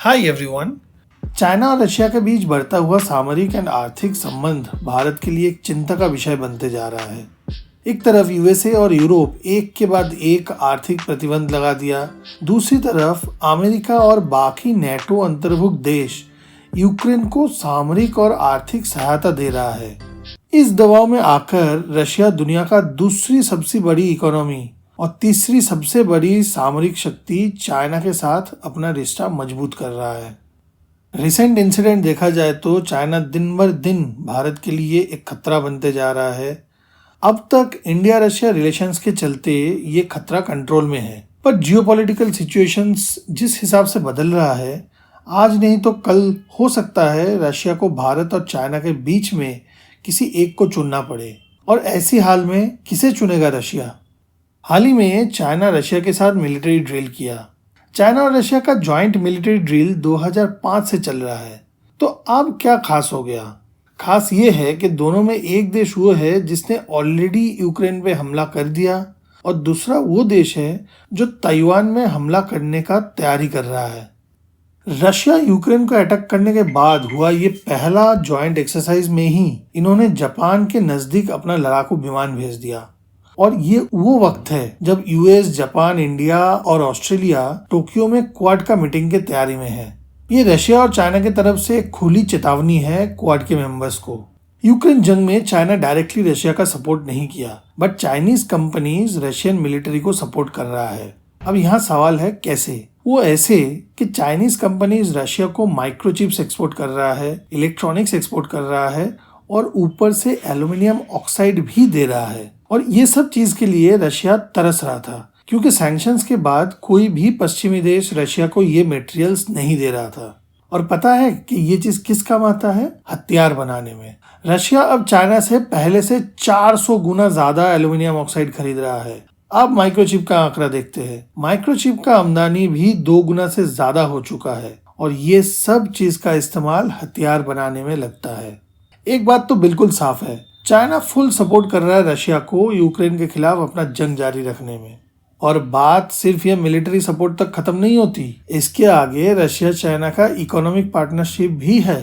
Hi everyone. China और Russia के बीच बढ़ता हुआ सामरिक एंड आर्थिक संबंध भारत के लिए एक चिंता का विषय बनते जा रहा है। एक तरफ यूएसए और यूरोप एक के बाद एक आर्थिक प्रतिबंध लगा दिया, दूसरी तरफ अमेरिका और बाकी नेटो अंतर्भुक्त देश यूक्रेन को सामरिक और आर्थिक सहायता दे रहा है। इस दबाव में आकर रशिया दुनिया का दूसरी सबसे बड़ी इकोनॉमी और तीसरी सबसे बड़ी सामरिक शक्ति चाइना के साथ अपना रिश्ता मजबूत कर रहा है। रिसेंट इंसिडेंट देखा जाए तो चाइना दिन बर दिन भारत के लिए एक खतरा बनते जा रहा है। अब तक इंडिया रशिया रिलेशंस के चलते ये खतरा कंट्रोल में है, पर जियोपॉलिटिकल सिचुएशंस जिस हिसाब से बदल रहा है, आज नहीं तो कल हो सकता है रशिया को भारत और चाइना के बीच में किसी एक को चुनना पड़े। और ऐसी हाल में किसे चुनेगा रशिया? हाल ही में चाइना रशिया के साथ मिलिट्री ड्रिल किया। चाइना और रशिया का जॉइंट मिलिट्री ड्रिल 2005 से चल रहा है। तो अब क्या खास हो गया? खास ये है कि दोनों में एक देश वो है जिसने ऑलरेडी यूक्रेन पे हमला कर दिया और दूसरा वो देश है जो ताइवान में हमला करने का तैयारी कर रहा है। रशिया यूक्रेन को अटैक करने के बाद हुआ ये पहला जॉइंट एक्सरसाइज में ही इन्होंने जापान के नजदीक अपना लड़ाकू विमान भेज दिया। और ये वो वक्त है जब यूएस, जापान, इंडिया और ऑस्ट्रेलिया टोक्यो में क्वाड का मीटिंग के तैयारी में है। ये रशिया और चाइना की तरफ से एक खुली चेतावनी है क्वाड के मेंबर्स को। यूक्रेन जंग में चाइना डायरेक्टली रशिया का सपोर्ट नहीं किया, but Chinese companies Russian military को सपोर्ट कर रहा है। अब यहाँ सवाल है कैसे? वो ऐसे कि चाइनीज कंपनीज रशिया को माइक्रोचिप्स एक्सपोर्ट कर रहा है, इलेक्ट्रॉनिक्स एक्सपोर्ट कर रहा है और ऊपर से एल्यूमिनियम ऑक्साइड भी दे रहा है। और ये सब चीज के लिए रशिया तरस रहा था, क्योंकि सैंक्शंस के बाद कोई भी पश्चिमी देश रशिया को ये मटेरियल्स नहीं दे रहा था। और पता है कि ये चीज किस काम आता है? हथियार बनाने में। रशिया अब चाइना से पहले से 400 गुना ज्यादा एल्यूमिनियम ऑक्साइड खरीद रहा है। अब माइक्रोचिप का आंकड़ा देखते हैं। माइक्रोचिप का आमदनी भी 2 गुना से ज्यादा हो चुका है और ये सब चीज का इस्तेमाल हथियार बनाने में लगता है। एक बात तो बिल्कुल साफ है, चाइना फुल सपोर्ट कर रहा है रशिया को यूक्रेन के खिलाफ अपना जंग जारी रखने में। और बात सिर्फ ये मिलिट्री सपोर्ट तक खत्म नहीं होती, इसके आगे रशिया चाइना का इकोनॉमिक पार्टनरशिप भी है।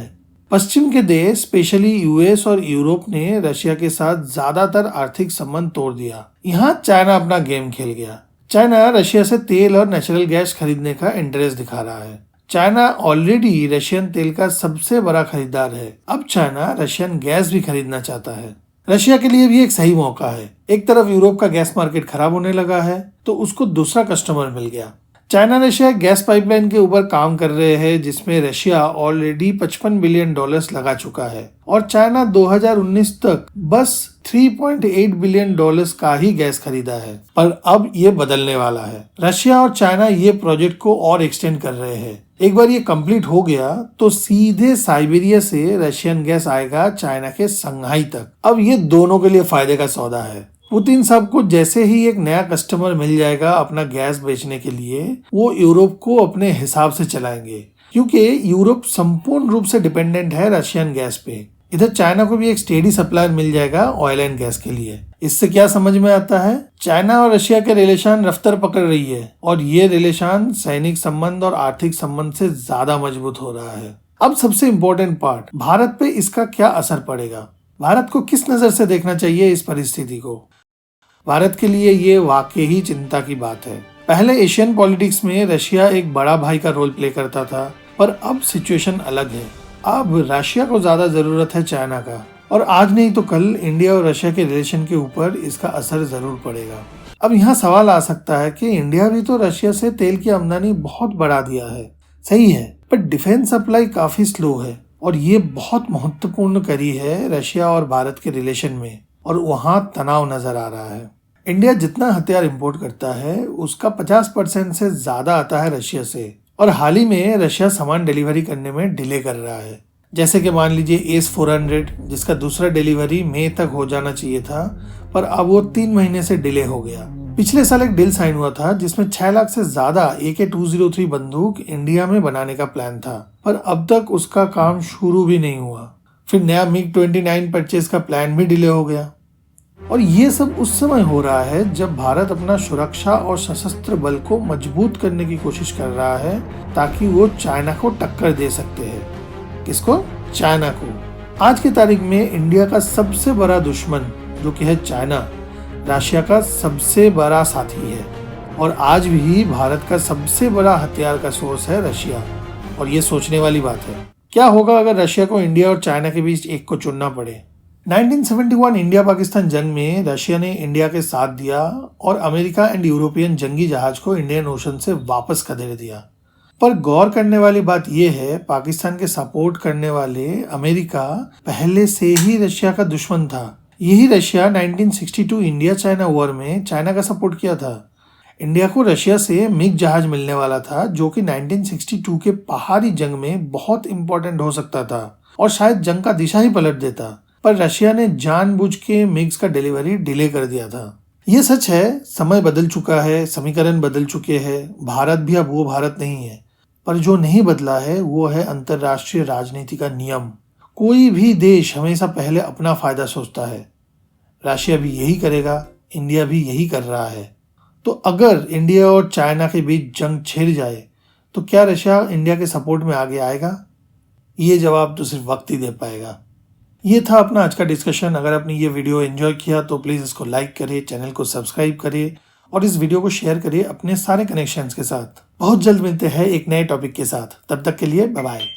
पश्चिम के देश स्पेशली यूएस और यूरोप ने रशिया के साथ ज्यादातर आर्थिक संबंध तोड़ दिया। यहाँ चाइना अपना गेम खेल गया। चाइना रशिया से तेल और नेचुरल गैस खरीदने का इंटरेस्ट दिखा रहा है। चाइना ऑलरेडी रशियन तेल का सबसे बड़ा खरीदार है। अब चाइना रशियन गैस भी खरीदना चाहता है। रशिया के लिए भी एक सही मौका है। एक तरफ यूरोप का गैस मार्केट खराब होने लगा है तो उसको दूसरा कस्टमर मिल गया। चाइना रशिया गैस पाइपलाइन के ऊपर काम कर रहे हैं, जिसमें रशिया ऑलरेडी $55 बिलियन लगा चुका है और चाइना 2019 तक बस $3.8 बिलियन का ही गैस खरीदा है। पर अब ये बदलने वाला है। रशिया और चाइना ये प्रोजेक्ट को और एक्सटेंड कर रहे हैं। एक बार ये कंप्लीट हो गया तो सीधे साइबेरिया से रशियन गैस आएगा चाइना के संघाई तक। अब ये दोनों के लिए फायदे का सौदा है। पुतिन साहब को जैसे ही एक नया कस्टमर मिल जाएगा अपना गैस बेचने के लिए, वो यूरोप को अपने हिसाब से चलाएंगे, क्योंकि यूरोप संपूर्ण रूप से डिपेंडेंट है रशियन गैस पे। इधर चाइना को भी एक स्टेडी सप्लाई मिल जाएगा ऑयल एंड गैस के लिए। इससे क्या समझ में आता है? चाइना और रशिया के रिलेशन रफ्तार पकड़ रही है और ये रिलेशन सैनिक संबंध और आर्थिक संबंध से ज्यादा मजबूत हो रहा है। अब सबसे इम्पोर्टेंट पार्ट, भारत पे इसका क्या असर पड़ेगा? भारत को किस नजर से देखना चाहिए इस परिस्थिति को? भारत के लिए ये वाकई ही चिंता की बात है। पहले एशियन पॉलिटिक्स में रशिया एक बड़ा भाई का रोल प्ले करता था, पर अब सिचुएशन अलग है। अब रशिया को ज्यादा जरूरत है चाइना का, और आज नहीं तो कल इंडिया और रशिया के रिलेशन के ऊपर इसका असर जरूर पड़ेगा। अब यहाँ सवाल आ सकता है कि इंडिया भी तो रशिया से तेल की आमदनी बहुत बढ़ा दिया है, सही है, पर डिफेंस सप्लाई काफी स्लो है और ये बहुत महत्वपूर्ण कड़ी है रशिया और भारत के रिलेशन में, और वहाँ तनाव नजर आ रहा है। इंडिया जितना हथियार इंपोर्ट करता है उसका 50% से ज्यादा आता है रशिया से, और हाल ही में रशिया सामान डिलीवरी करने में डिले कर रहा है। जैसे कि मान लीजिए AS400, जिसका दूसरा डिलीवरी मई तक हो जाना चाहिए था, पर अब वो 3 महीने से डिले हो गया। पिछले साल एक डील साइन हुआ था जिसमें 6 लाख से ज्यादा AK-203 बंदूक इंडिया में बनाने का प्लान था, पर अब तक उसका काम शुरू भी नहीं हुआ। फिर नया MiG-29 परचेज का प्लान भी डिले हो गया। और ये सब उस समय हो रहा है जब भारत अपना सुरक्षा और सशस्त्र बल को मजबूत करने की कोशिश कर रहा है ताकि वो चाइना को टक्कर दे सकते हैं। किसको? चाइना को। आज की तारीख में इंडिया का सबसे बड़ा दुश्मन जो कि है चाइना, रशिया का सबसे बड़ा साथी है और आज भी भारत का सबसे बड़ा हथियार का सोर्स है रशिया। और ये सोचने वाली बात है, क्या होगा अगर रशिया को इंडिया और चाइना के बीच एक को चुनना पड़े। 1971 इंडिया पाकिस्तान जंग में रशिया ने इंडिया के साथ दिया और अमेरिका एंड यूरोपियन जंगी जहाज को इंडियन ओशन से वापस खदेड़ दिया। पर गौर करने वाली बात यह है, पाकिस्तान के सपोर्ट करने वाले अमेरिका पहले से ही रशिया का दुश्मन था। यही रशिया 1962 इंडिया चाइना वॉर में चाइना का सपोर्ट किया था। इंडिया को रशिया से मिग जहाज मिलने वाला था जो कि 1962 के पहाड़ी जंग में बहुत इंपॉर्टेंट हो सकता था और शायद जंग का दिशा ही पलट देता, पर रशिया ने जानबूझ के मिग्स का डिलीवरी डिले कर दिया था। ये सच है, समय बदल चुका है, समीकरण बदल चुके हैं, भारत भी अब वो भारत नहीं है। पर जो नहीं बदला है वो है अंतरराष्ट्रीय राजनीति का नियम। कोई भी देश हमेशा पहले अपना फायदा सोचता है। रशिया भी यही करेगा, इंडिया भी यही कर रहा है। तो अगर इंडिया और चाइना के बीच जंग छिड़ जाए तो क्या रशिया इंडिया के सपोर्ट में आगे आएगा? ये जवाब तो सिर्फ वक्त ही दे पाएगा। ये था अपना आज का डिस्कशन। अगर आपने ये वीडियो एंजॉय किया तो प्लीज़ इसको लाइक करिए, चैनल को सब्सक्राइब करिए और इस वीडियो को शेयर करिए अपने सारे कनेक्शंस के साथ। बहुत जल्द मिलते हैं एक नए टॉपिक के साथ। तब तक के लिए बाय बाय।